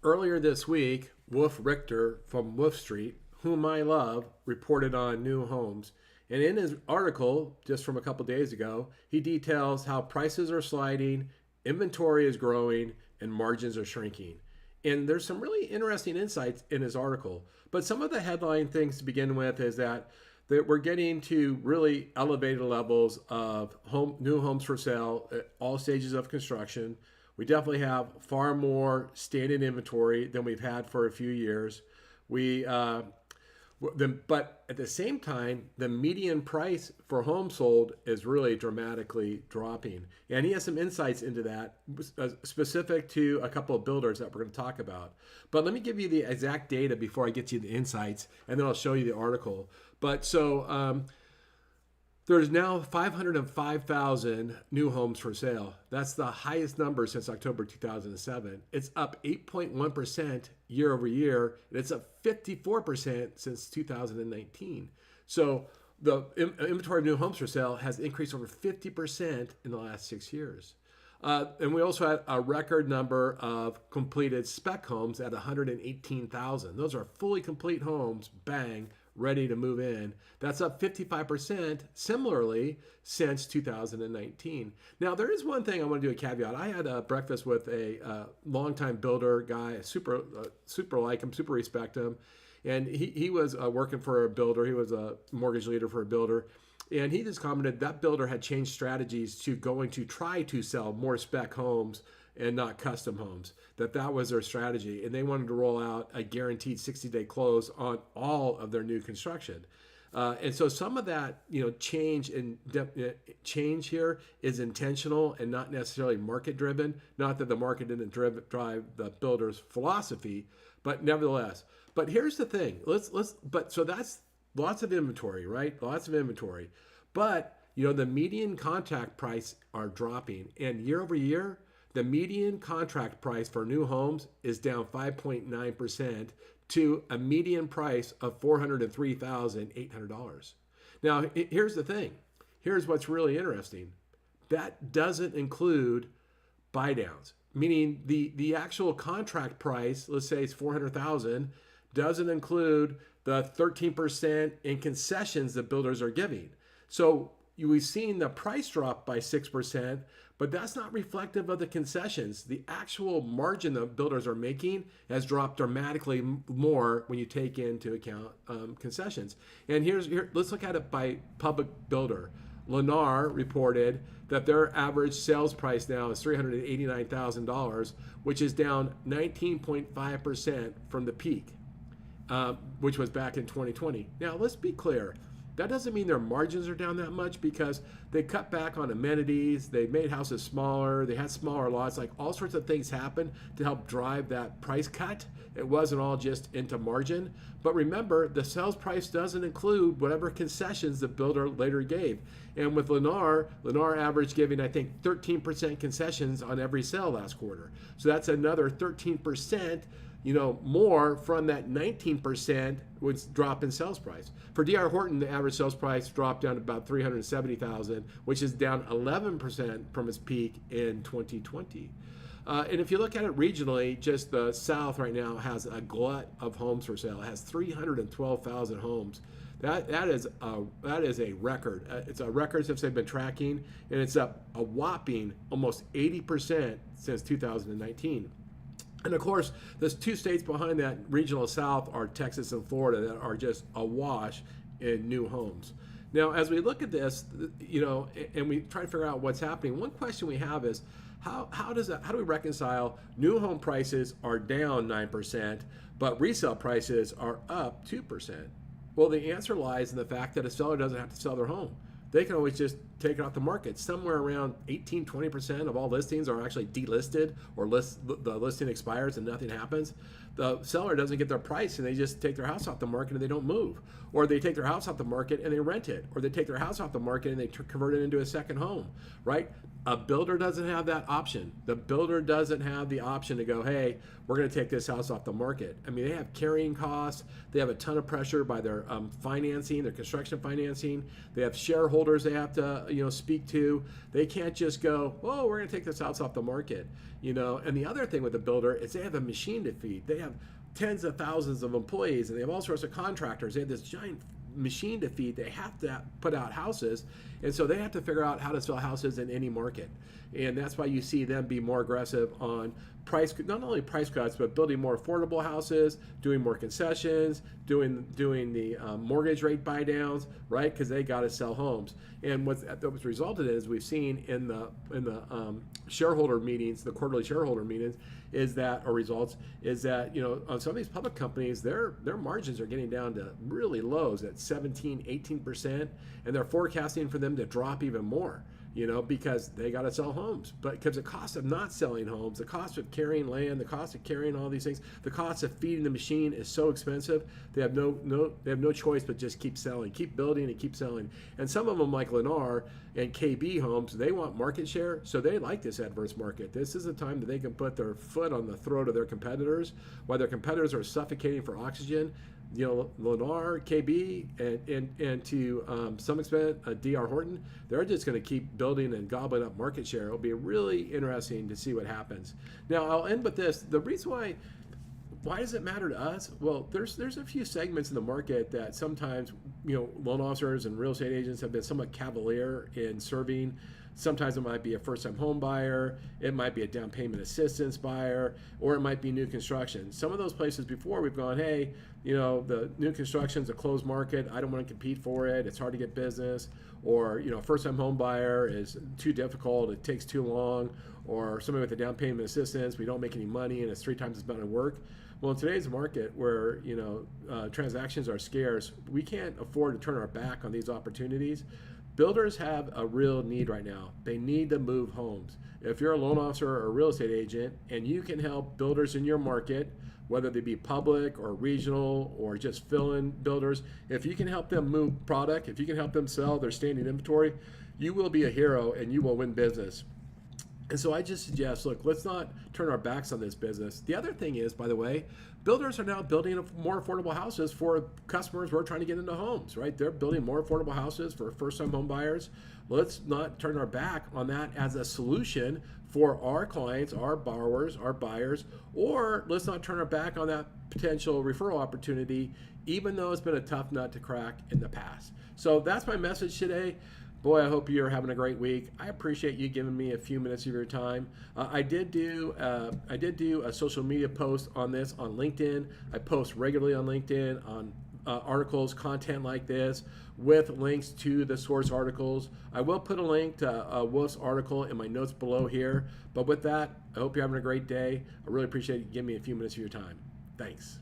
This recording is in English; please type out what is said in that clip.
Earlier this week, Richter from Wolf Street, whom I love, reported on new homes. And in his article, just from a couple days ago, he details how prices are sliding, inventory is growing, and margins are shrinking. And there's some really interesting insights in his article. But some of the headline things to begin with is that we're getting to really elevated levels of new homes for sale at all stages of construction. We definitely have far more standing inventory than we've had for a few years. We, but at the same time, the median price for homes sold is really dramatically dropping. And he has some insights into that, specific to a couple of builders that we're going to talk about. But let me give you the exact data before I get to the insights, and then I'll show you the article. But there's now 505,000 new homes for sale. That's the highest number since October 2007. It's up 8.1% year over year, and it's up 54% since 2019. So the inventory of new homes for sale has increased over 50% in the last 6 years. And we also had a record number of completed spec homes at 118,000. Those are fully complete homes, bang, ready to move in. That's up 55% similarly since 2019. Now, there is one thing I want to do a caveat. I had a breakfast with a longtime builder guy, super like him, super respect him. And he was working for a builder. He was a mortgage leader for a builder. And he just commented that builder had changed strategies to going to try to sell more spec homes and not custom homes. That was their strategy. And they wanted to roll out a guaranteed 60-day close on all of their new construction. And so some of that, change here is intentional and not necessarily market driven. Not that the market didn't drive the builder's philosophy, but nevertheless. But here's the thing. So that's lots of inventory, right? Lots of inventory. But, the median contract price are dropping. And year over year, the median contract price for new homes is down 5.9% to a median price of $403,800. Now, here's the thing. Here's what's really interesting. That doesn't include buy downs, meaning the actual contract price, let's say it's $400,000, doesn't include the 13% in concessions that builders are giving. So we've seen the price drop by 6%, but that's not reflective of the concessions. The actual margin that builders are making has dropped dramatically more when you take into account concessions. And let's look at it by public builder. Lennar reported that their average sales price now is $389,000, which is down 19.5% from the peak, which was back in 2020. Now, let's be clear. That doesn't mean their margins are down that much because they cut back on amenities, they made houses smaller, they had smaller lots, like all sorts of things happened to help drive that price cut. It wasn't all just into margin. But remember, the sales price doesn't include whatever concessions the builder later gave. And with Lennar averaged giving, I think, 13% concessions on every sale last quarter. So that's another 13%. More from that 19% was drop in sales price. For D.R. Horton, the average sales price dropped down to about $370,000, which is down 11% from its peak in 2020. And if you look at it regionally, just the South right now has a glut of homes for sale. It has 312,000 homes. That is a record. It's a record since they've been tracking, and it's up a whopping almost 80% since 2019. And of course, there's two states behind that regional South are Texas and Florida that are just awash in new homes. Now, as we look at this, and we try to figure out what's happening, one question we have is how do we reconcile new home prices are down 9%, but resale prices are up 2%? Well, the answer lies in the fact that a seller doesn't have to sell their home. They can always just take it off the market. Somewhere around 18-20% of all listings are actually delisted, or the listing expires and nothing happens. The seller doesn't get their price and they just take their house off the market and they don't move. Or they take their house off the market and they rent it. Or they take their house off the market and they convert it into a second home, right? A builder doesn't have that option. The builder doesn't have the option to go, hey, we're going to take this house off the market. I mean, they have carrying costs. They have a ton of pressure by their financing, their construction financing. They have shareholders they have to, speak to. They can't just go, oh, we're going to take this house off the market. And the other thing with the builder is they have a machine to feed. They have tens of thousands of employees, and they have all sorts of contractors. They have this giant machine to feed. They have to put out houses, and so they have to figure out how to sell houses in any market. And that's why you see them be more aggressive on price, not only price cuts, but building more affordable houses, doing more concessions, doing the mortgage rate buy downs, right? Because they got to sell homes. And what's resulted in is we've seen in the shareholder meetings, the quarterly shareholder meetings, results is that on some of these public companies, their margins are getting down to really lows at 17-18%, and they're forecasting for them to drop even more. Because they got to sell homes. But because the cost of not selling homes, the cost of carrying land, the cost of carrying all these things, the cost of feeding the machine is so expensive. They have no choice but just keep selling, keep building, and keep selling. And some of them, like Lennar and KB Homes, they want market share, so they like this adverse market. This is a time that they can put their foot on the throat of their competitors, while their competitors are suffocating for oxygen. Lennar, KB, and to some extent D.R. Horton, they're just going to keep building and gobbling up market share. It'll be really interesting to see what happens. Now, I'll end with this. The reason why does it matter to us? Well, there's a few segments in the market that sometimes, loan officers and real estate agents have been somewhat cavalier in serving. Sometimes it might be a first-time home buyer, it might be a down payment assistance buyer, or it might be new construction. Some of those places before we've gone, hey, the new construction's a closed market, I don't want to compete for it, it's hard to get business, or first-time home buyer is too difficult, it takes too long, or somebody with a down payment assistance, we don't make any money and it's 3 times as amount of work. Well, in today's market where transactions are scarce, we can't afford to turn our back on these opportunities. Builders have a real need right now. They need to move homes. If you're a loan officer or a real estate agent and you can help builders in your market, whether they be public or regional or just fill-in builders, if you can help them move product, if you can help them sell their standing inventory, you will be a hero and you will win business. And so I just suggest, look, let's not turn our backs on this business. The other thing is, by the way, builders are now building more affordable houses for customers who are trying to get into homes, right? They're building more affordable houses for first-time home buyers. Let's not turn our back on that as a solution for our clients, our borrowers, our buyers, or let's not turn our back on that potential referral opportunity, even though it's been a tough nut to crack in the past. So that's my message today. Boy, I hope you're having a great week. I appreciate you giving me a few minutes of your time. I did do a social media post on this on LinkedIn. I post regularly on LinkedIn on articles, content like this, with links to the source articles. I will put a link to Wolf's article in my notes below here. But with that, I hope you're having a great day. I really appreciate you giving me a few minutes of your time. Thanks.